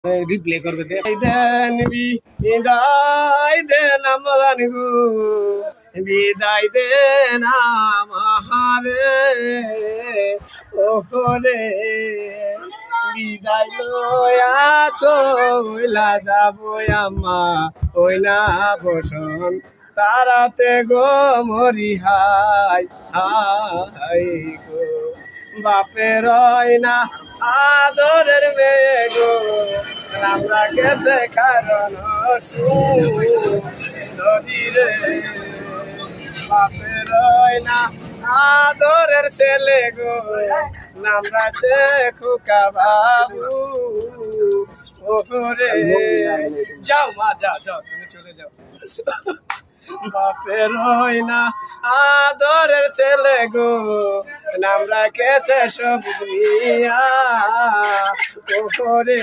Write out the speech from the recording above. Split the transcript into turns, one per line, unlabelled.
replay করবে দেন বিদায় দেন আমার গো বিদায় দেন আমারে ওরে বিদায় লয়া চইলা যাবো আমা ওই না বসন তারাতে গো মরি হাই হাই গো বাপের না আদরের মেয়ে গো আমরা গেছে কারণ নদীরে বাপের না আদরের ছেলে গো আমরা সে খুকা বাবু ওরে যাও মা যাও যাও তুমি চলে যাও বাপের না আদরের ছেলে গো নাম রাখেছে সব ওরে